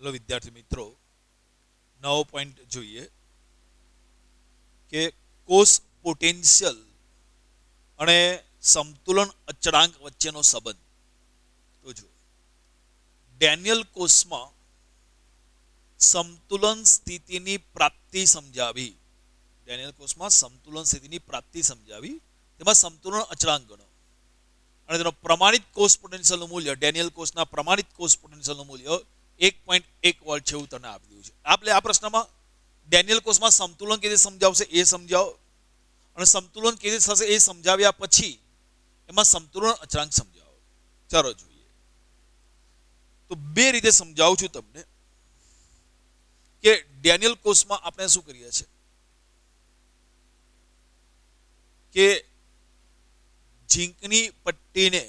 Hello विद्यार्थी मित्रों, नवो पॉइंट જોઈએ કે કોષ પોટેન્શિયલ અને સમતુલન અચળાંક વચ્ચેનો સંબંધ. તો જો ડેનિયલ કોષમાં સમતુલન સ્થિતિની પ્રાપ્તિ સમજાવી, ડેનિયલ કોષમાં સમતુલન સ્થિતિની પ્રાપ્તિ સમજાવી, તેમાં સમતુલન અચળાંક ગણો અને તેનો પ્રમાણિત કોષ પોટેન્શિયલનું મૂલ્ય, ડેનિયલ કોષના પ્રમાણિત કોષ પોટેન્શિયલનું મૂલ્ય 1.1 વોલ્ટ છે એવું તને આપી દીધું છે. આપણે આ પ્રશ્નમાં ડેનિયલ કોષમાં સમતુલન કેવી રીતે સમજાવશે એ સમજાવો અને સમતુલન કેવી રીતે થશે એ સમજાવ્યા પછી એમાં સમતુલન અચળાંક સમજાવો. ચાલો જોઈએ. તો બે રીતે સમજાવું છું તમને કે ડેનિયલ કોષમાં આપણે શું કરીએ છીએ કે ઝીંકની પટ્ટીને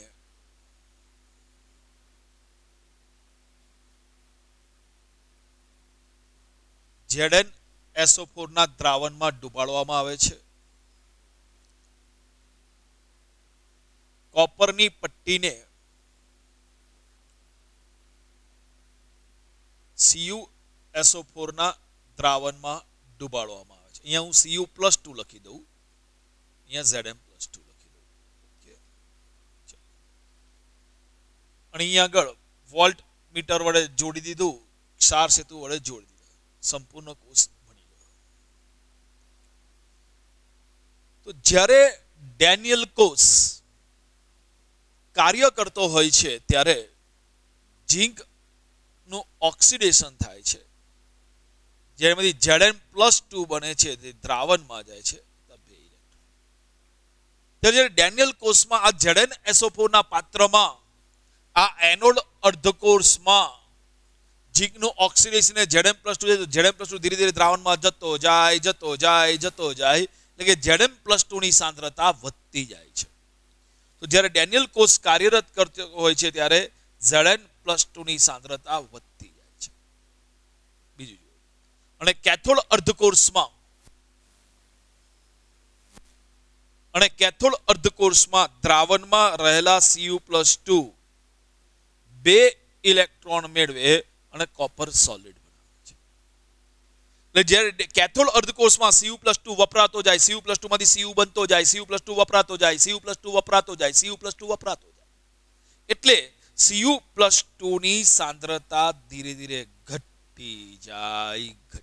ZnSO4 ના દ્રાવણમાં ડુબાડવામાં આવે છે. કોપરની પટ્ટીને CuSO4 ના દ્રાવણમાં ડુબાડવામાં આવે છે. અહીંયા હું Cu+2 લખી દઉં, અહીંયા Zn+2 લખી દઉં. અને અહીંયા આગળ વોલ્ટ મીટર વડે જોડી દીધું, ક્ષાર સેતુ વડે જોડી દીધું, સંપૂર્ણ કોષ બની ગયો. તો જ્યારે ડેનિયલ કોષ કાર્ય કરતો હોય છે ત્યારે ઝીંક નું ઓક્સિડેશન થાય છે, જેમાંથી Zn+2 બને છે, તે દ્રાવણમાં જાય છે. ત્યારે ડેનિયલ કોષમાં આ ZnSO4 ના પાત્રમાં આ એનોડ અર્ધકોષમાં ઝીંકનું ઓક્સિડેશન Zn+2 ધીરે ધીરે દ્રાવણમાં જતો જાય એટલે કે Zn+2 ની સાંદ્રતા વધતી જાય છે. તો જ્યારે ડેનિયલ કોષ કાર્યરત કરતો હોય છે ત્યારે Zn+2 ની સાંદ્રતા વધતી જાય છે. બીજું અને કેથોડ અર્ધકોષમાં દ્રાવણમાં રહેલા Cu+2 બે ઇલેક્ટ્રોન મેળવે અને કોપર સોલિડ બનાવે છે. એટલે જ્યારે કેથોડ અર્ધકોષમાં Cu+2 વપરાતો જાય, Cu+2 માંથી Cu બનતો જાય, Cu+2 વપરાતો જાય, Cu+2 વપરાતો જાય, Cu+2 વપરાતો જાય, એટલે Cu+2 ની સાંદ્રતા ધીરે ધીરે ઘટતી જાય છે.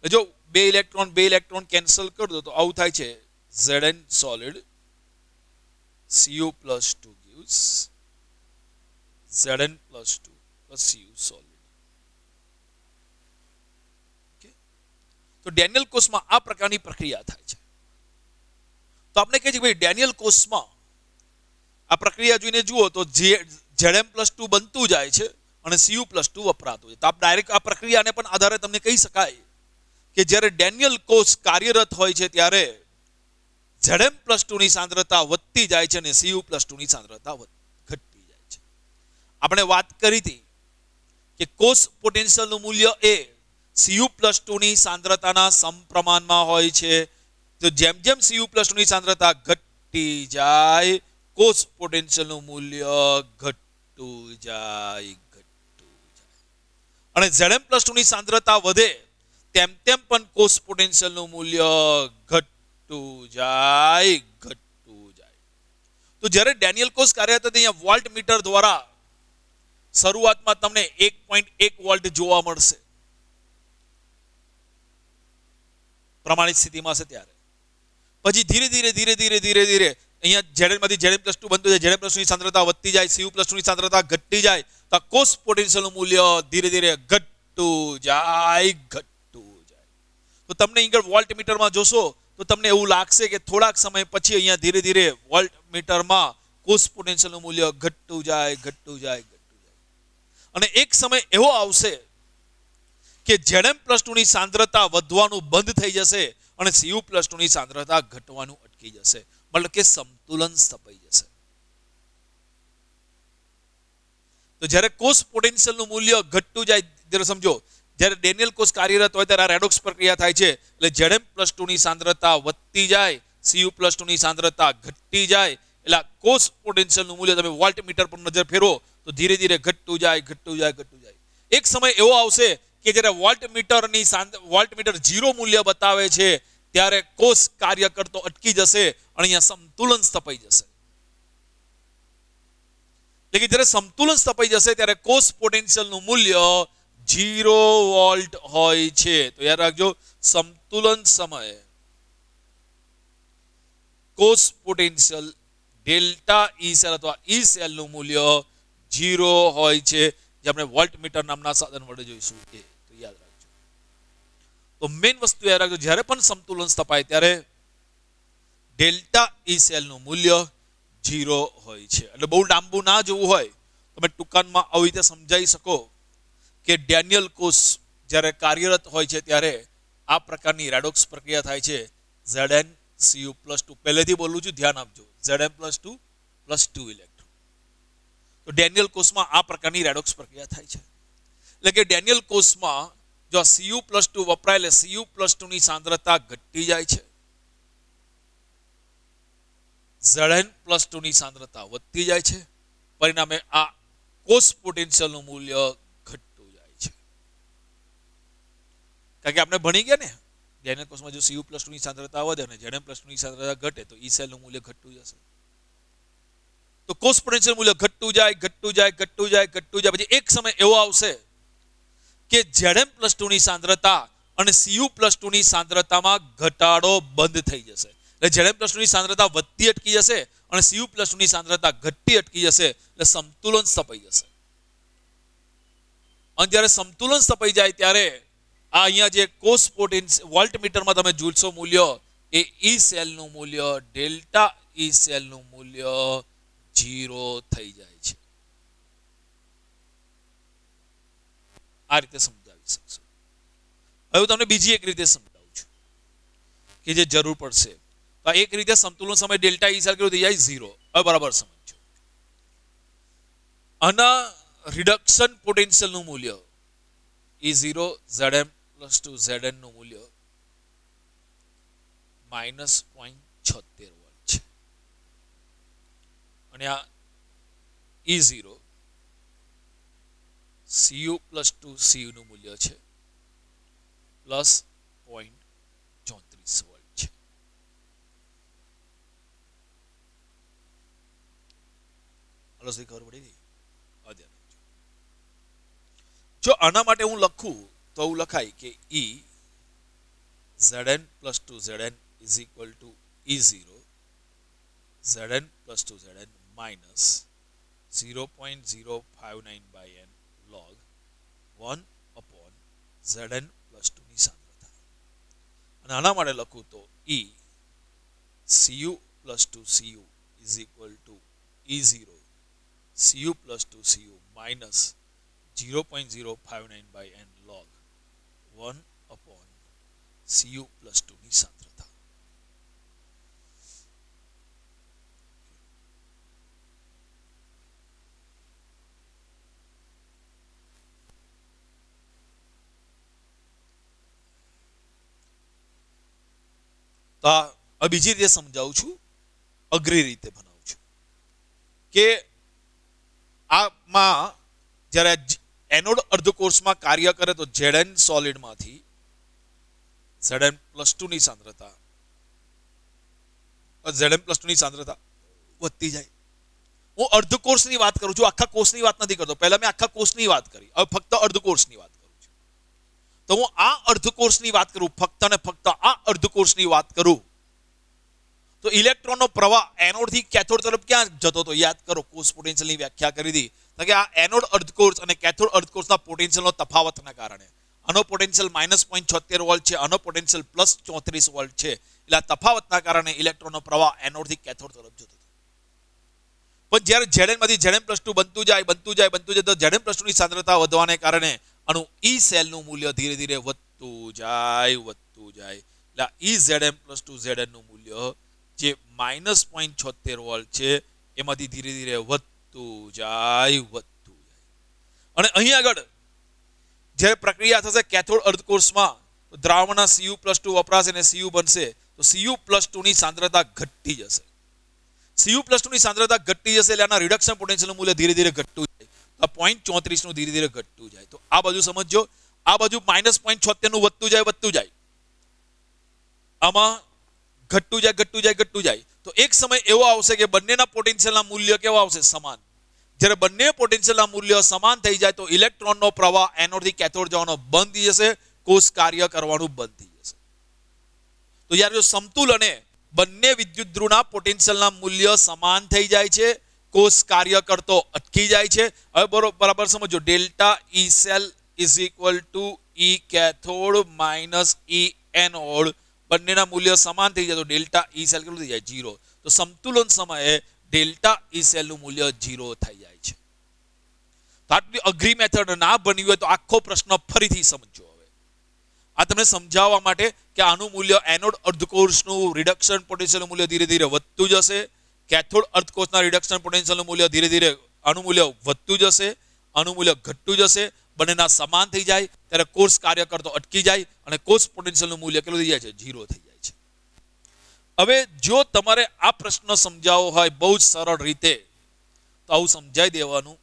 જો બે ઇલેક્ટ્રોન કેન્સલ કરી દો તો આવું થાય છે. Zn solid Cu+2 gives Zn+2 plus Cu solid. Okay? તો ડેનિયલ કોષમાં આ પ્રકારની પ્રક્રિયા થાય છે. તો આપણે કહીએ છીએ ભાઈ ડેનિયલ કોષમાં આ પ્રક્રિયા જોઈને જુઓ તો Zn+2 બનતું જાય છે અને Cu+2 વપરાતું જાય. તો આપ ડાયરેક્ટ આ પ્રક્રિયાને પણ આધારે તમને કહી શકાય કે જ્યારે ડેનિયલ કોષ કાર્યરત હોય છે ત્યારે Zn+2 ની સાંદ્રતા વધતી જાય છે અને Cu+2 ની સાંદ્રતા ઘટતી જાય છે. આપણે વાત કરી હતી કે કોષ પોટેન્શિયલનું મૂલ્ય એ Cu+2 ની સાંદ્રતાના સમપ્રમાણમાં હોય છે. તો જેમ જેમ Cu+2 ની સાંદ્રતા ઘટતી જાય, કોષ પોટેન્શિયલનું મૂલ્ય ઘટતું જાય. અને Zn+2 ની સાંદ્રતા વધે તેમ તેમ પણ કોષ પોટેન્શિયલનું મૂલ્ય ઘટતું જાય. તો જ્યારે ડેનિયલ કોષ કાર્યરત હતી, અહીંયા વોલ્ટ મીટર દ્વારા શરૂઆતમાં તમને 1.1 વોલ્ટ જોવા મળશે પ્રમાણિત સ્થિતિમાં છે ત્યારે. પછી ધીરે ધીરે અહીંયા Znમાંથી Zn+2 બનતું જાય, Zn+2 ની સાંદ્રતા વધતી જાય, Cu+2 ની સાંદ્રતા ઘટતી જાય, તો કોષ પોટેન્શિયલનું મૂલ્ય ધીરે ધીરે ઘટતું જાય. તો તમને અહીં વોલ્ટ મીટરમાં જોશો તો તમને એવું લાગશે કે થોડાક સમય પછી અહીંયા ધીરે ધીરે વોલ્ટ મીટરમાં કોષ પોટેન્શિયલનું મૂલ્ય ઘટતું જાય. અને એક સમય એવો આવશે કે Zn+2 ની સાંદ્રતા વધવાનું બંધ થઈ જશે અને Cu+2 ની સાંદ્રતા ઘટવાનું અટકી જશે, મતલબ કે સંતુલન સ્થપાઈ જશે. તો જ્યારે કોષ પોટેન્શિયલનું મૂલ્ય ઘટતું જાય ત્યારે સમજો, જ્યારે ડેનિયલ કોષ કાર્યરત હોય ત્યારે રેડોક્સ પ્રક્રિયા થાય છે, એટલે Zn+2 ની સાંદ્રતા વધતી જાય, Cu+2 ની સાંદ્રતા ઘટતી જાય, એટલે કોષ પોટેન્શિયલનું મૂલ્ય તમે વોલ્ટ મીટર પર નજર ફેરવો તો ધીરે ધીરે ઘટતું જાય. એક સમય એવો આવશે કે જ્યારે વોલ્ટમીટર 0 મૂલ્ય બતાવે છે ત્યારે કોષ કાર્ય કરતો અટકી જશે અને અહીંયા સંતુલન સ્થપાઈ જશે. એટલે કે જ્યારે સંતુલન સ્થપાઈ જશે ત્યારે કોષ પોટેન્શિયલનું મૂલ્ય 0 વોલ્ટ હોય છે. તો યાદ રાખજો, સંતુલન સમયે કોષ પોટેન્શિયલ ડેલ્ટા ઈ સેલ અથવા ઈ સેલનું મૂલ્ય 0 હોય છે, જે આપણે વોલ્ટમીટર નામના સાધન વડે જોઈશું. એ તો યાદ રાખજો. તો મેઇન વસ્તુ યાદ રાખજો, જ્યારે પણ સંતુલન સ્થપાય ત્યારે ડેલ્ટા ઈ સેલનું મૂલ્ય 0 હોય છે. એટલે બહુ લાંબુ ના જોવું હોય તમે ટૂંકામાં આવી રીતે સમજાવી શકો કે ડેનિયલ કોષ જ્યારે કાર્યરત હોય છે ત્યારે આ પ્રકારની રેડોક્સ પ્રક્રિયા થાય છે. ZnCu+2 પહેલેથી બોલું છું, ધ્યાન આપજો. Zn+2 electron. તો ડેનિયલ કોષમાં આ પ્રકારની રેડોક્સ પ્રક્રિયા થાય છે. એટલે કે ડેનિયલ કોષમાં જો Cu+2 વપરાય એટલે Cu+2 ની સાંદ્રતા ઘટી જાય છે, Zn+2 ની સાંદ્રતા વધતી જાય છે. પરિણામે આ કોષ પોટેન્શિયલનું મૂલ્ય ઘટતું જાય છે. કારણ કે આપણે ભણી ગયા ને, ડેનિયલ કોષમાં જો Cu+2 ની સાંદ્રતા વધે અને Zn+2 ની સાંદ્રતા ઘટે તો ઈ સેલનું મૂલ્ય ઘટતું જશે. તો કોષ પોટેન્શિયલ મૂલ્ય ઘટતું જાય. પછી એક સમય એવો આવશે કે Zn+2 ની સાંદ્રતા અને Cu+2 ની સાંદ્રતામાં ઘટાડો બંધ થઈ જશે. એટલે Zn+2 ની સાંદ્રતા વધતી અટકી જશે અને Cu+2 ની સાંદ્રતા ઘટતી અટકી જશે. એટલે સંતુલન સ્થપાઈ જશે. અને જ્યારે સંતુલન સ્થપાઈ જાય ત્યારે આ અહીંયા જે કોષ પોટેન્શિયલ વોલ્ટમીટરમાં તમે જોશો મૂલ્ય, એ ઈ સેલનું મૂલ્ય ડેલ્ટા ઈ સેલનું મૂલ્ય 0 થઈ જાય છે. આ રીતે સમજાવી શકશો. હવે તમને બીજી એક રીતે સમજાવું છું કે જે જરૂર પડશે. તો એક રીતે સંતુલન સમય ડેલ્ટા ઈ સેલ કેવું થઈ જાય 0. હવે બરાબર સમજો. આના રિડક્શન પોટેન્શિયલનું મૂલ્ય E0 Zn+2 Zn નું મૂલ્ય -0.76 વોલ્ટ છે. અને આ E0 Cu+2 Cu નું મૂલ્ય છે +0.34 વોલ્ટ છે. હાલો સી ખબર પડી ગઈ? જો આના માટે હું લખું તો એવું લખાય કે E Zn+2 Zn is equal to E0 Zn+2 Zn minus 0.059 by n log 1 upon Zn+2 ની સાંદ્રતા. અને આના માટે લખું તો E Cu+2 Cu is equal to E0 Cu+2 Cu minus 0.059 by n log 1 upon Cu+2 ની સાંદ્રતા. તો આ બીજી રીતે સમજાવું છું, અઘરી રીતે બનાવું છું કે આમાં જ્યારે એનોડ અર્ધકોષમાં કાર્ય કરે તો Zn સોલિડમાંથી Zn+2 ની સાંદ્રતા વધતી જાય. હું અર્ધકોષની વાત કરું છું, આખા કોષની વાત નથી કરતો. પહેલા મેં આખા કોષની વાત કરી, હવે ફક્ત અર્ધકોષની વાત કરું છું. તો હું આ અર્ધકોષની વાત કરું, ફક્ત ને ફક્ત આ અર્ધકોષની વાત કરું તો ઇલેક્ટ્રોનનો પ્રવાહ એનોડથી કેથોડ તરફ ક્યાં જતો હતો? યાદ કરો, કોષ પોટેન્શિયલની વ્યાખ્યા કરી હતી કે આ એનોડ અર્ધકોષ અને કેથોડ અર્ધકોષના પોટેન્શિયલનો તફાવતના કારણે આનો પોટેન્શિયલ -0.76 વોલ્ટ છે, આનો પોટેન્શિયલ +34 વોલ્ટ છે. એટલે આ તફાવતના કારણે ઇલેક્ટ્રોનનો પ્રવાહ એનોડથી કેથોડ તરફ જતો હતો. પણ જ્યારે Znમાંથી Zn+2 બનતું જાય તો Zn+2 ની સાંદ્રતા વધવાને કારણે આનું ઈ સેલનું મૂલ્ય ધીરે ધીરે વધતું જાય. એટલે ઈ Zn+2 Zn નું મૂલ્ય જે -0.76 વોલ્ટ છે એમાંથી ધીરે ધીરે વધતું જાય. અને અહીં આગળ જ્યારે પ્રક્રિયા થશે કેથોડ અર્ધકોષમાં, તો દ્રાવણના Cu+2 વપરાશે અને Cu બનશે, તો Cu+2 ની સાંદ્રતા ઘટતી જશે. Cu+2 ની સાંદ્રતા ઘટતી જશે એટલે આના રિડક્શન પોટેન્શિયલનું મૂલ્ય ધીરે ધીરે ઘટતું જાય. 0.34 નું ધીરે ધીરે ઘટતું જાય. તો આ બાજુ સમજો, આ બાજુ -0.76 નું વધતું જાય. આમાં ઘટતું જાય. તો એક સમય એવો આવશે કે બંનેના પોટેન્શિયલના મૂલ્ય કેવા આવશે? સમાન. જ્યારે બંને પોટેન્શિયલના મૂલ્ય સમાન થઈ જાય તો ઇલેક્ટ્રોનનો પ્રવાહ એનોડથી કેથોડ જવાનો બંધ થઈ જશે, કોષ કાર્ય કરવાનું બંધ થઈ જશે. તો યાર જો સમતુલને બંને વિદ્યુત ધ્રુવના પોટેન્શિયલના મૂલ્ય સમાન થઈ જાય છે, કોષ કાર્ય કરતો અટકી જાય છે. હવે બરાબર સમજો, delta E cell is equal two E cathode minus E anode, બંનેના મૂલ્ય સમાન થઈ જાય તો ડેલ્ટા ઈ સેલ કેટલું થઈ જાય? 0. તો સમતુલન સમયે ડેલ્ટા ઈ સેલનું મૂલ્ય 0 થઈ જાય છે. તો આટલી અઘરી મેથડ ના બની હોય તો આખો પ્રશ્ન ફરીથી સમજો. હવે આ તમને સમજાવવા માટે કે આનું મૂલ્ય એનોડ અર્ધકોષનું રિડક્શન પોટેન્શિયલનું મૂલ્ય ધીરે ધીરે વધતું જશે, કેથોડ અર્ધકોષના રિડક્શન પોટેન્શિયલનું મૂલ્ય ધીરે ધીરે આનું મૂલ્ય વધતું જશે, આનું મૂલ્ય ઘટતું જશે. બંનેના સમાન થઈ જાય ત્યારે કોષ કાર્ય કરતો અટકી જાય અને કોષ પોટેન્શિયલનું મૂલ્ય કેટલું થઈ જાય છે? 0 થઈ જાય છે. હવે જો તમારે આ પ્રશ્ન સમજાવવો હોય બહુ જ સરળ રીતે તો આવું સમજાવી દેવાનું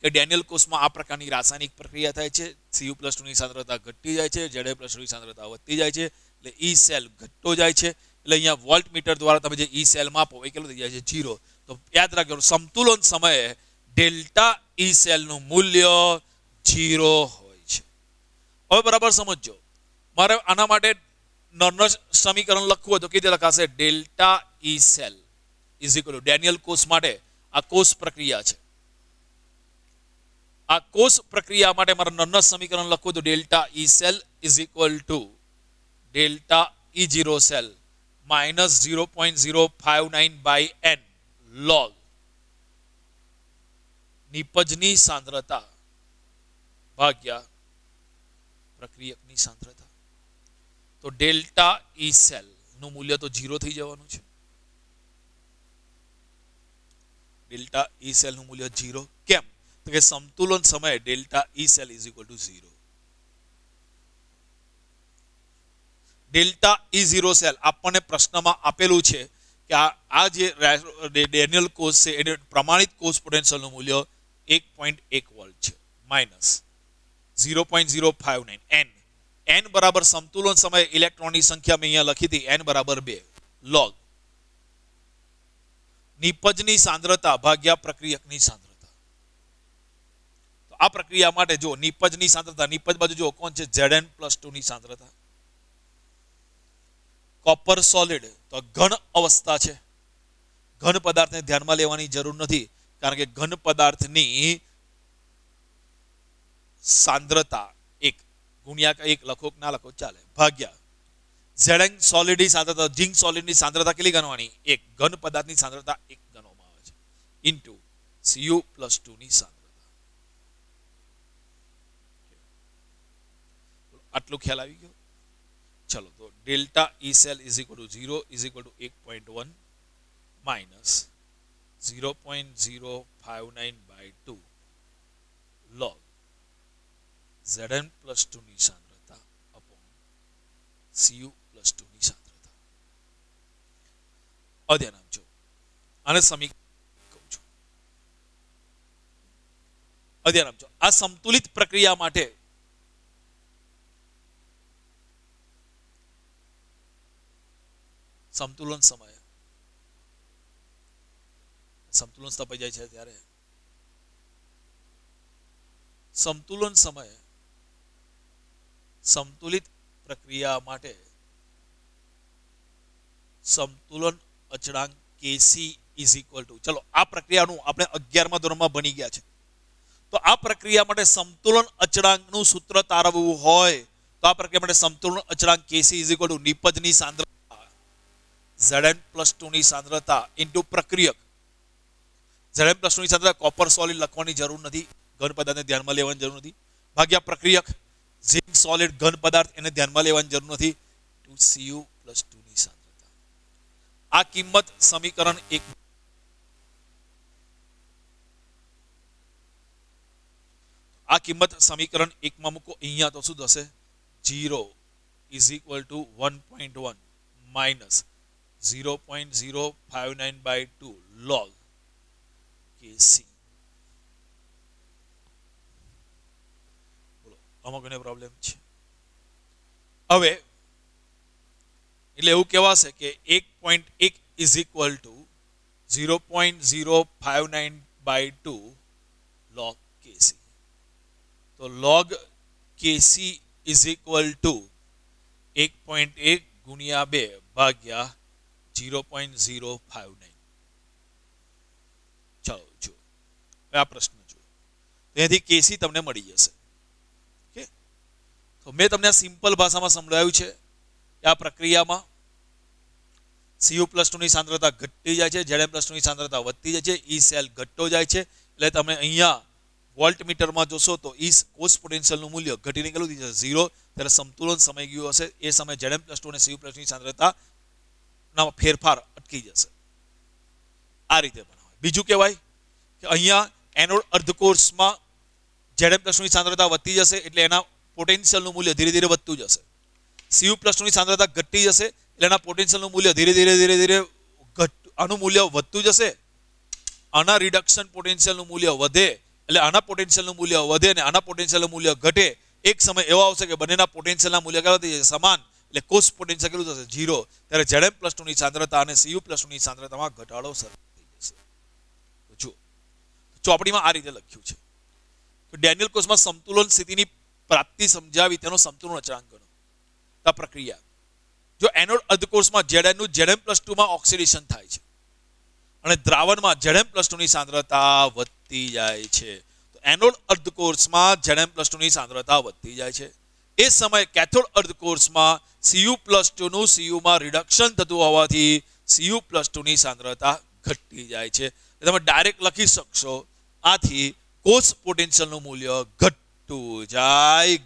કે ડેનિયલ કોષમાં આ પ્રકારની રાસાયણિક પ્રક્રિયા થાય છે. Cu+2 ની સાંદ્રતા ઘટતી જાય છે, Za+2 ની સાંદ્રતા વધતી જાય છે, એટલે ઈ સેલ ઘટતો જાય છે. એટલે અહીંયા વોલ્ટમીટર દ્વારા તમે જે ઈ સેલ માપો એ કેટલું થઈ જાય છે? 0. તો યાદ રાખજો, સમતુલન સમયે ડેલ્ટા ઈ સેલનું મૂલ્ય 0 હોય છે. હવે બરાબર સમજો, મારે આના માટે નર્નર સમીકરણ લખવું હોય તો કેવી રીતે લખાશે? Delta E cell is equal to Daniell કોષ માટે આ કોષ પ્રક્રિયા છે. આ કોષ પ્રક્રિયા માટે મારે નર્નર સમીકરણ લખવું તો delta E cell is equal to delta E 0 cell minus 0.059 n log નિપજની સાંદ્રતા ભાગ્યા પ્રક્રિયકની સાંદ્રતા. તો ડેલ્ટા ઈ સેલ નું મૂલ્ય તો 0 થઈ જવાનું છે. ડેલ્ટા ઈ સેલ નું મૂલ્ય 0 કેમ? તો કે સમતુલન સમયે delta E cell is equal to 0. Delta E 0 cell આપણને પ્રશ્નમાં આપેલું છે કે આ જે ડેનિયલ કોષ છે એને પ્રમાણિત કોષ પોટેન્શિયલનું મૂલ્ય 1.1 વોલ્ટ છે માઇનસ 0.059 n બરાબર સમતુલન સમયે ઇલેક્ટ્રોનની સંખ્યા મેં અહીંયા લખી હતી n બરાબર 2 log નિપજની સાંદ્રતા ભાગ્યા પ્રક્રિયકની સાંદ્રતા. તો આ પ્રક્રિયા માટે જો નિપજની સાંદ્રતા, નિપજ બાજુ જો કોણ છે? Zn+2 ની સાંદ્રતા. કોપર સોલિડ તો ઘન અવસ્થા છે, ઘન પદાર્થને ધ્યાનમાં લેવાની જરૂર નથી કારણ કે ઘન પદાર્થની સાંદ્રતા 1 ગુણ્યા 1 લખો કે ના લખો ચાલે, ભાગ્યા ઝેડ સોલિડની સાંદ્રતા, ઝિંક સોલિડની સાંદ્રતા કેટલી ગણવાની? 1. ઘન પદાર્થની સાંદ્રતા 1 ગણવામાં આવે છે ઇન્ટુ Cu+2 ની સાંદ્રતા. આટલું ખ્યાલ આવી ગયો? ચલો, તો delta E cell is equal to 0 is equal two 1.1 minus 0.059/2 log Zn+2 ની સાંદ્રતા અપોન Cu+2 ની સાંદ્રતા. અધ્યયન આપજો આને સમીકરણ કહું છું. અધ્યયન આપજો આ સંતુલિત પ્રક્રિયા માટે સમતુલન સમયે સમતુલન સ્થપાઈ જાય છે ત્યારે સમતુલન સમયે સંતુલિત પ્રક્રિયા માટે સમતુલન અચળાંક Kc ઇઝ ઇક્વલ ટુ, ચલો આ પ્રક્રિયાનું આપણે 11મા ધોરણમાં ભણી ગયા છે. તો આ પ્રક્રિયા માટે સમતુલન અચળાંકનું સૂત્ર તારવવું હોય તો આ પ્રક્રિયા માટે સમતુલન અચળાંક Kc ઇઝ ઇક્વલ ટુ નિપજની સાંદ્રતા Zn+2 ની સાંદ્રતા ઇન્ટુ પ્રક્રિયક. Zn+2 ની સાંદ્રતા કોપર સોલિડ લખવાની જરૂર નથી, ઘન પદાર્થને ધ્યાનમાં લેવાની જરૂર નથી, ભાગ્યા પ્રક્રિયક ઝિંક સોલિડ ઘન પદાર્થ એને ધ્યાનમાં લેવાની જરૂર નથી, Cu+2 ની સાંદ્રતા. આ કિંમત સમીકરણ 1 આ કિંમત સમીકરણ 1 માં મૂકો. અહીંયા તો શું થશે? 0 is equal two 1.1 minus 0.059/2 log Kc. અમુકને પ્રોબ્લેમ છે. હવે એટલે એવું કહેવાશે કે 1.1 is equal two 0.059/2 log kc. તો log kc is equal two 1.1 ગુણ્યા 2 ભાગ્યા 0.059. ચાલો જો આ પ્રશ્ન જો ત્યાંથી કેસી તમને મળી જશે. ઓકે, તો મેં તમને આ સિમ્પલ ભાષામાં સમજાવ્યું છે કે આ પ્રક્રિયામાં Cu+2 ની સાંદ્રતા ઘટતી જાય છે, Zn+2 ની સાંદ્રતા વધતી જાય છે, ઈ સેલ ઘટતો જાય છે. એટલે તમે અહીંયા વોલ્ટમીટરમાં જોશો તો ઈ કોષ પોટેન્શિયલનું મૂલ્ય ઘટીને કેટલું થઈ જશે 0. ત્યારે સંતુલન સમય ગયો હશે. એ સમયે Zn+2 અને Cu+2 ની સાંદ્રતા ફેરફાર અટકી જશે. આ રીતે બનાવાય. બીજું કહેવાય કે અહીંયા એનોડ અર્ધકોષમાં Zn+2 ની સાંદ્રતા વધતી જશે એટલે એના પોટેન્શિયલનું મૂલ્ય ધીરે ધીરે વધતું જશે. Cu+2 ની સાંદ્રતા ઘટતી જશે એટલે એના પોટેન્શિયલનું મૂલ્ય ધીરે ધીરે આનું મૂલ્ય વધતું જશે. આના રિડક્શન પોટેન્શિયલનું મૂલ્ય વધે એટલે આના પોટેન્શિયલનું મૂલ્ય વધે અને આના પોટેન્શિયલનું મૂલ્ય ઘટે. એક સમય એવો આવશે કે બંનેના પોટેન્શિયલના મૂલ્ય કેટલા થઈ જશે? સમાન. એટલે કોષ પોટેન્શિયલ કેટલું થશે? 0. ત્યારે Zn+2 ની સાંદ્રતા અને Cu+2 ની સાંદ્રતામાં ઘટાડો થઈ જશે. જો ચોપડીમાં આ રીતે લખ્યું છે. તો ડેનિયલ કોષમાં સંતુલન સ્થિતિની પ્રાપ્તિ સમજાવી તેનો સંતુલન અચળાંક ગણો. આ પ્રક્રિયા જો એનોડ અર્ધકોષમાં Zn નું Zn+2 માં ઓક્સિડેશન થાય છે અને દ્રાવણમાં Zn+2 ની સાંદ્રતા વધતી જાય છે. તો એનોડ અર્ધકોષમાં Zn+2 ની સાંદ્રતા વધતી જાય છે. એ સમયે કેથોડ અર્ધકોષમાં Cu+2 નું Cu માં રિડક્શન થતું હોવાથી Cu+2 ની સાંદ્રતા ઘટતી જાય છે. તમે ડાયરેક્ટ લખી શકશો આથી કોષ પોટેન્શિયલનું મૂલ્ય ઘટતું જાય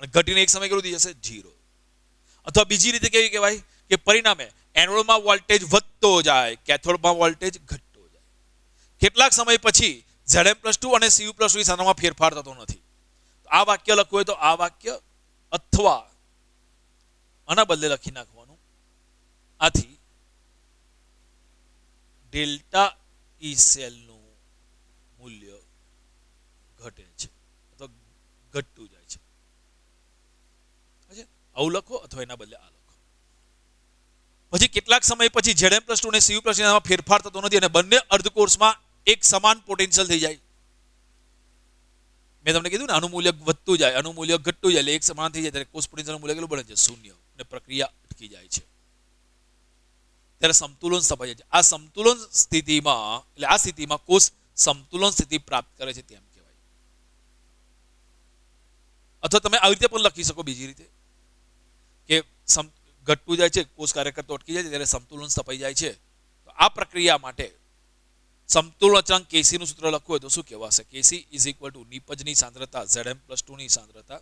અને ઘટીને એક સમય કેટલું થઈ જશે? 0. અથવા બીજી રીતે કેવી કહેવાય કે પરિણામે એનોડમાં વોલ્ટેજ વધતો જાય, કેથોડમાં વોલ્ટેજ ઘટતો જાય. કેટલાક સમય પછી Zn+2 અને Cu+2 ની સાંદ્રતામાં ફેરફાર થતો નથી. આ વાક્ય લખવું હોય તો આ વાક્ય અથવા આના બદલે લખી નાખવાનું આથી ડેલ્ટા ઈ સેલનું મૂલ્ય ઘટે છે અથવા ઘટતું જાય છે. આવું લખો અથવા એના બદલે આ લખો. પછી કેટલાક સમય પછી Zn+2 અને Cu+2 માં ફેરફાર થતો નથી અને બંને અર્ધકોષમાં એક સમાન પોટેન્શિયલ થઈ જાય. મેં તમને કીધું ને આનું મૂલ્ય વધતું જાય, આનું મૂલ્ય ઘટતું જાય એટલે એક સમાન થઈ જાય ત્યારે કોષ પોટેન્શિયલનું મૂલ્ય કેટલું બને છે? 0. અને પ્રક્રિયા અટકી જાય છે. ત્યારે સંતુલન સ્થપાઈ જાય છે. આ સંતુલન સ્થિતિમાં એટલે આ સ્થિતિમાં કોષ સંતુલન સ્થિતિ પ્રાપ્ત કરે છે તેમ કહેવાય. અથવા તમે આવી રીતે પણ લખી શકો બીજી રીતે કે ઘટતું જાય છે, કોષ કાર્ય કરતો અટકી જાય છે ત્યારે સંતુલન સ્થપાઈ જાય છે. તો આ પ્રક્રિયા માટે સમતુલન અચળાંક Kc નું સૂત્ર લખવું હોય તો શું કહેવાશે? Kc ઇઝ ઇક્વલ ટુ નિપજની સાંદ્રતા Zn+2 ની સાંદ્રતા,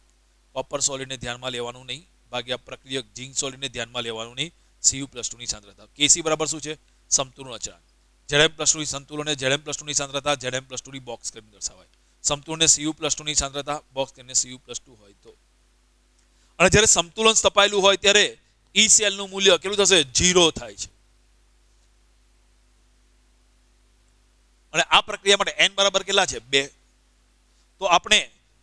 કોપર સોલિડને ધ્યાનમાં લેવાનું નહીં, ભાગ્યા પ્રક્રિયક ઝિંક સોલિડને ધ્યાનમાં લેવાનું નહીં, Cu+2 ની સાંદ્રતા. Kc બરાબર શું છે? સમતુલન અચળાંક. Zn+2 ની સંતુલન Zn+2 ની સાંદ્રતા Zn+2 ની બોક્સ કરીને દર્શાવાય. સમતુલન Cu+2 ની સાંદ્રતા બોક્સ કરીને Cu+2 હોય તો. અને જ્યારે સંતુલન સ્થપાયેલું હોય ત્યારે ઈ સેલનું મૂલ્ય કેટલું થશે? 0 થાય છે. અને આ પ્રક્રિયા માટે n બરાબર કેટલા છે? 2. તો આપણે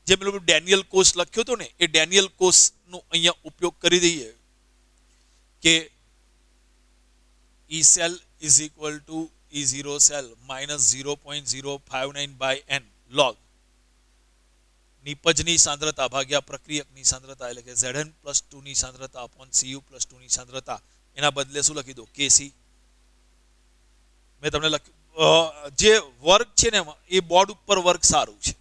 જે પેલું ડેનિયલ કોષ લખ્યો હતો ને એ ડેનિયલ કોષનો અહીંયા ઉપયોગ કરી દઈએ કે E cell is equal to E0 cell minus 0.059/n log નિપજની સાંદ્રતા ભાગ્યા પ્રક્રિયકની સાંદ્રતા એટલે કે Zn+2 ની સાંદ્રતા અપોન Cu+2 ની સાંદ્રતા. એના બદલે શું લખી દો? Kc. મેં તમને લખ્યું જે વર્ક છે ને એ બોર્ડ ઉપર વર્ક સારું છે.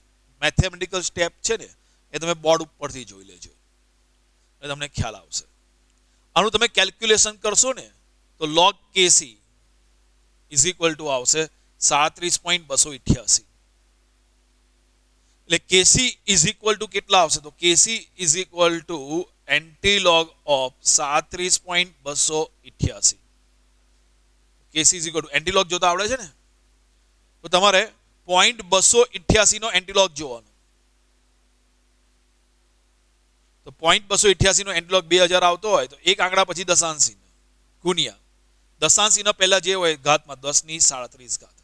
મેથેમેટિકલ સ્ટેપ છે ને એ તમે બોર્ડ ઉપરથી જોઈ લેજો એટલે તમને ખ્યાલ આવશે. આનું તમે કેલ્ક્યુલેશન કરશો ને તો log Kc is equal two આવશે 37.288. એટલે Kc ઇઝ ઇક્વલ ટુ કેટલા આવશે? તો Kc is equal two antilog of 37.288. Kc is equal two antilog જોતા આવડે છે ને તો તમારે 0.288 નો એન્ટીલોગ જોવાનો. તો 0.288 નો એન્ટીલોગ 2000 આવતો હોય તો એક આંકડા પછી દશાંશ ચિહ્ન ગુણ્યા દશાંશ ચિહ્ન પહેલા જે હોય ઘાતમાં 10 ની 37 ઘાત.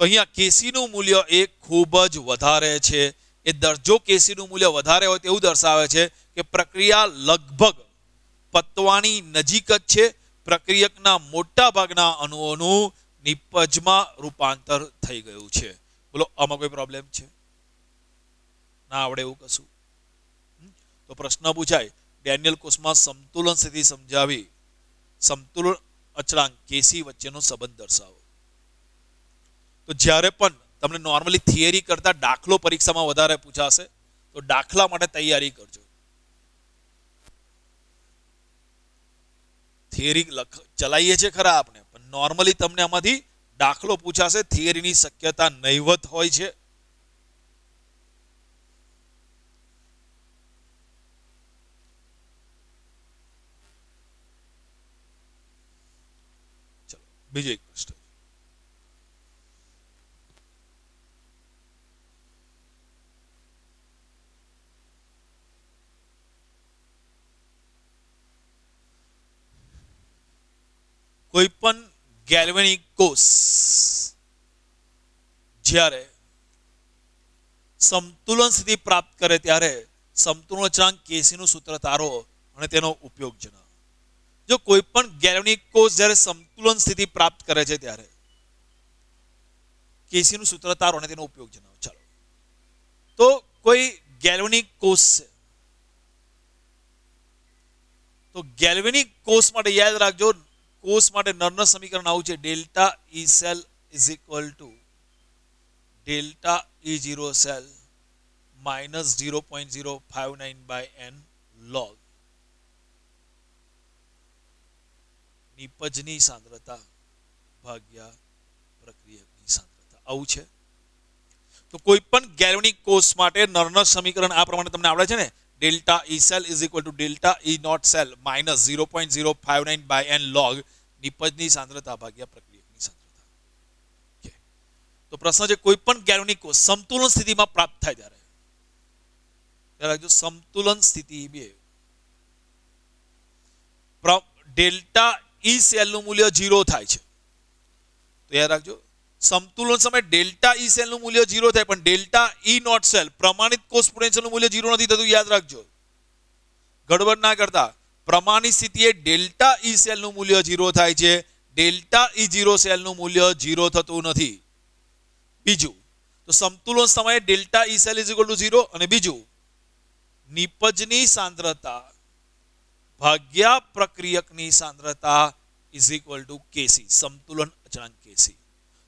તો તો અહીંયા કેસીનું મૂલ્ય એ ખૂબ જ વધારે છે. એ દરજો કેસીનું મૂલ્ય વધારે હોય તેવું દર્શાવે છે કે પ્રક્રિયા લગભગ પતવાની નજીક જ છે. પ્રક્રિયકના મોટા ભાગના અણુઓનું નિપજમાં રૂપાંતર થઈ ગયું છે. બોલો આમાં કોઈ પ્રોબ્લેમ છે? ના આવડે એવું કશું? તો પ્રશ્ન પૂછાય, ડેનિયલ કોષમાં સમતુલન સ્થિતિ સમજાવી સમતુલન અચળાંક કેસી વચ્ચેનો સંબંધ દર્શાવો. તો જ્યારે પણ તમને નોર્મલી થિયરી કરતા દાખલો પરીક્ષામાં વધારે પૂછાશે તો દાખલા માટે તૈયારી કરજો. થિયરી ચલાવીએ છીએ ખરા આપણે, પણ નોર્મલી તમને આમાંથી દાખલો પૂછાશે. થિયરીની શક્યતા નહીવત હોય છે. ચલો બીજો એક પ્રશ્ન. કોઈ પણ ગેલ્વેનિક કોષ જ્યારે સમતુલન સ્થિતિ પ્રાપ્ત કરે ત્યારે સમતુલન અચળાંક કેસીનું સૂત્ર તારો અને તેનો ઉપયોગ જણાવો. જો કોઈ પણ ગેલ્વેનિક કોષ જ્યારે સમતુલન સ્થિતિ પ્રાપ્ત કરે છે ત્યારે કેસીનું સૂત્ર તારો અને તેનો ઉપયોગ જણાવો. ચાલો, તો કોઈ ગેલ્વેનિક કોષ છે તો ગેલ્વેનિક કોષ માટે યાદ રાખજો, કોષ માટે નર્નર સમીકરણ આવું છે, delta E cell is equal to delta E zero cell minus 0.059/n log નિપજની સાંદ્રતા ભાગ્યા પ્રક્રિયકની સાંદ્રતા. આવું છે. તો કોઈ પણ ગેલ્વેનિક કોષ માટે નર્નર સમીકરણ આ પ્રમાણે તમને આવડે છે ને, delta E cell is equal to delta E naught cell minus 0.059/n log નિપજની સાંદ્રતા ભાગ્યા પ્રક્રિયકની સાંદ્રતા. તો પ્રશ્ન છે, કોઈ પણ ગેલ્વેનિક કોષ સમતુલન સ્થિતિમાં પ્રાપ્ત થાય ત્યારે રાખજો સમતુલન સ્થિતિ બે ડેલ્ટા ઈ સેલનું મૂલ્ય 0 થાય છે. તો યાદ રાખજો સમતુલન સમયે ડેલ્ટા ઈ સેલનું મૂલ્ય 0 થાય, પણ ડેલ્ટા ઈ નોટ સેલ પ્રમાણિત કોષ પોટેન્શિયલનું મૂલ્ય 0 નથી થતું. યાદ રાખજો, ગડબડ ના કરતા. પ્રમાણિત સ્થિતિએ ડેલ્ટા ઈ સેલનું મૂલ્ય 0 થાય છે, ડેલ્ટા ઈ 0 સેલનું મૂલ્ય 0 થતું નથી. બીજું, તો સમતુલન સમયે delta E cell is equal to 0, અને બીજું નિપજની સાંદ્રતા ભાગ્યા પ્રક્રિયકની સાંદ્રતા ઇઝ ઇક્વલ ટુ કેસી, સમતુલન અચળાંક કેસી.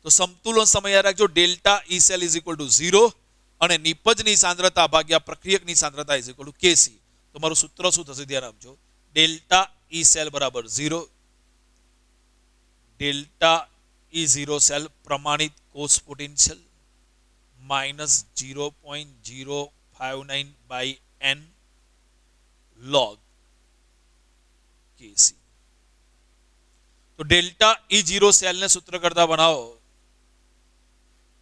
તો સમતુલન સમય યાદ રાખજો, delta E cell is equal to 0 અને નિપજની સાંદ્રતા ભાગ્યા પ્રક્રિયકની સાંદ્રતા ઇઝ ઇક્વલ ટુ કેસી. તો મારું સૂત્ર શું થશે ધ્યાન આપજો, ડેલ્ટા ઈ સેલ બરાબર 0, ડેલ્ટા ઈ 0 સેલ પ્રમાણિત કોષ પોટેન્શિયલ માઇનસ 0.059/n log કેસી. તો ડેલ્ટા ઈ 0 સેલ ને સૂત્ર કરતા બનાવો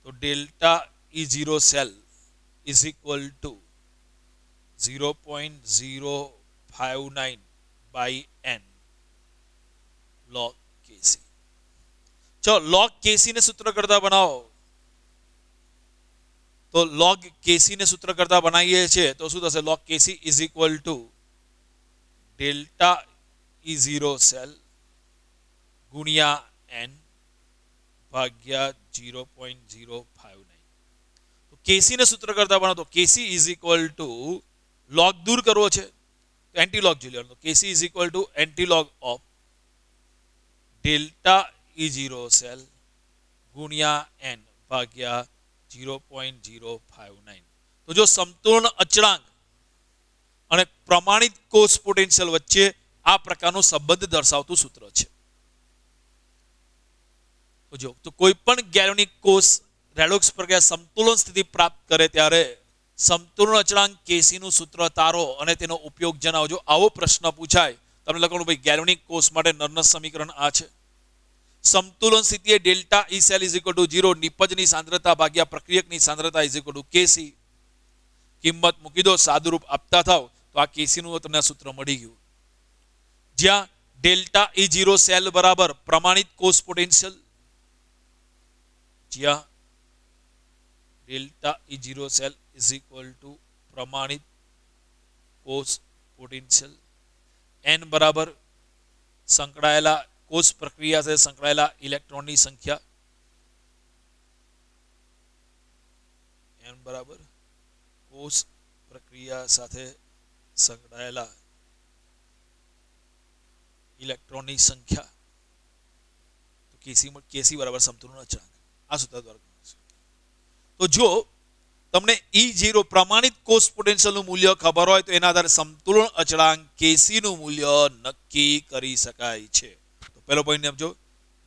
તો delta E 0 cell is equal two 0.059/n log કેસી. ચલો log કેસી ને સૂત્ર કરતા બનાવો તો log કેસી ને સૂત્ર કરતા બનાવીએ છીએ તો શું થશે, log KC is equal to delta E 0 cell ગુણ્યા n ભાગ્યા 0.059. તો કેસી ને સૂત્ર કરતા બનાવો તો KC is equal two log દૂર કરવો છે તો એન્ટી log જોઈ લેવાનું. તો KC is equal to anti log of delta E 0 cell ગુણ્યા n ભાગ્યા 0.059. તો જો સમતુલન અચળાંક અને પ્રમાણિત કોષ પોટેન્શિયલ વચ્ચે આ પ્રકારનો સંબંધ દર્શાવતું સૂત્ર છે. તો જો તો કોઈ પણ ગેલ્વેનિક કોષ રેડોક્સ પ્રક્રિયા સમતુલન સ્થિતિ પ્રાપ્ત કરે ત્યારે સમતુલન અચળાંક કેસીનું સૂત્ર તારો અને તેનો ઉપયોગ જણાવજો. આવો પ્રશ્ન પૂછાય તમને લખવાનું, ભાઈ ગેલ્વેનિક કોષ માટે નર્નર સમીકરણ આ છે, સમતુલન સ્થિતિએ delta E cell is equal to 0, નિપજની સાંદ્રતા ભાગ્યા પ્રક્રિયકની સાંદ્રતા ઇઝ ઇક્વલ ટુ કેસી. કિંમત મૂકી દો, સાદુરૂપ આપતા થાવ તો આ કેસીનું તમને સૂત્ર મળી ગયું, જ્યાં ડેલ્ટા ઈ 0 સેલ બરાબર પ્રમાણિત કોષ પોટેન્શિયલ, જ્યાં delta E zero cell is equal two પ્રમાણિત કોષ પોટેન્શિયલ, એન બરાબર સંકળાયેલા કોષ પ્રક્રિયા સાથે સંકળાયેલા ઇલેક્ટ્રોનની સંખ્યા, એન બરાબર કોષ પ્રક્રિયા સાથે સંકળાયેલા ઇલેક્ટ્રોનની સંખ્યા, તો કેસી બરાબર સમતુલન અચળાંક. આ સૂત્ર દ્વારા તો જો તમને E0 પ્રમાણિત કોષ પોટેન્શિયલનું મૂલ્ય ખબર હોય તો એના આધારે સમતુલન અચળાંક કેસી નું મૂલ્ય નક્કી કરી શકાય છે. તો પહેલો પોઈન્ટ સમજો,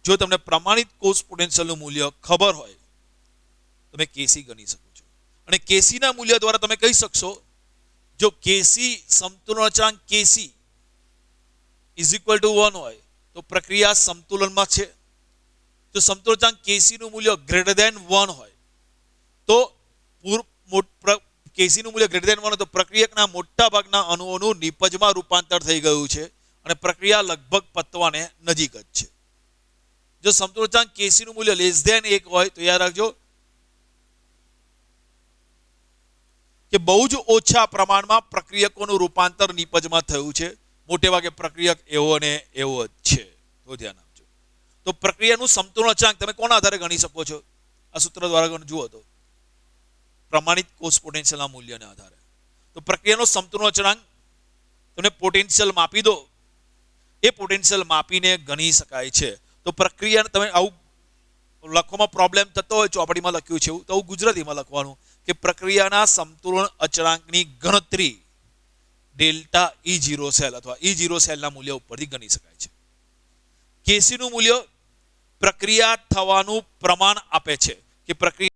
જો તમને પ્રમાણિત કોષ પોટેન્શિયલનું મૂલ્ય ખબર હોય તમે કેસી ગણી શકો છો, અને કેસી ના મૂલ્ય દ્વારા તમે કહી શકશો જો કેસી સમતુલન અચળાંક કેસી ઇઝ ઇક્વલ ટુ 1 હોય તો પ્રક્રિયા સંતુલનમાં છે. જો સમતુલન અચળાંક કેસી નું મૂલ્ય ગ્રેટર ધેન 1 હોય તો કેસી નું મૂલ્ય ગ્રેટર ધેન 1 હોય તો પ્રક્રિયકના મોટા ભાગના અણુઓનું નિપજમાં રૂપાંતર થઈ ગયું છે અને પ્રક્રિયા લગભગ પતવાને નજીક જ છે. જો સમતુલન અચળાંક કેસી નું મૂલ્ય લેસ ધેન 1 હોય તો યાદ રાખજો કે બહુ જ ઓછા પ્રમાણમાં પ્રક્રિયકોનું રૂપાંતર નિપજમાં થયું છે. મોટે ભાગે પ્રક્રિયક એવો ને એવો જ છે. તો ધ્યાન આપજો. તો પ્રક્રિયાનું સમતુલન અચળાંક તમે કોના આધારે ગણી શકો છો? આ સૂત્ર દ્વારા જુઓ તો પ્રમાણિત કોષ પોટેન્શિયલના મૂલ્યના આધારે. તો પ્રક્રિયાનો સમતુલન અચળાંક તમે પોટેન્શિયલ માપી દો, એ પોટેન્શિયલ માપીને ગણી શકાય છે. તો પ્રક્રિયા તમે આવું લખવામાં પ્રોબ્લેમ થતો હોય, ચોપડીમાં લખ્યું છે એવું, તો આવું ગુજરાતીમાં લખવાનું કે પ્રક્રિયાના સમતુલન અચળાંકની ગણતરી ડેલ્ટા E0 સેલ અથવા E0 સેલના મૂલ્ય ઉપરથી ગણી શકાય છે. કેસી નું મૂલ્ય પ્રક્રિયા થવાનું પ્રમાણ આપે છે કે પ્રક્રિયા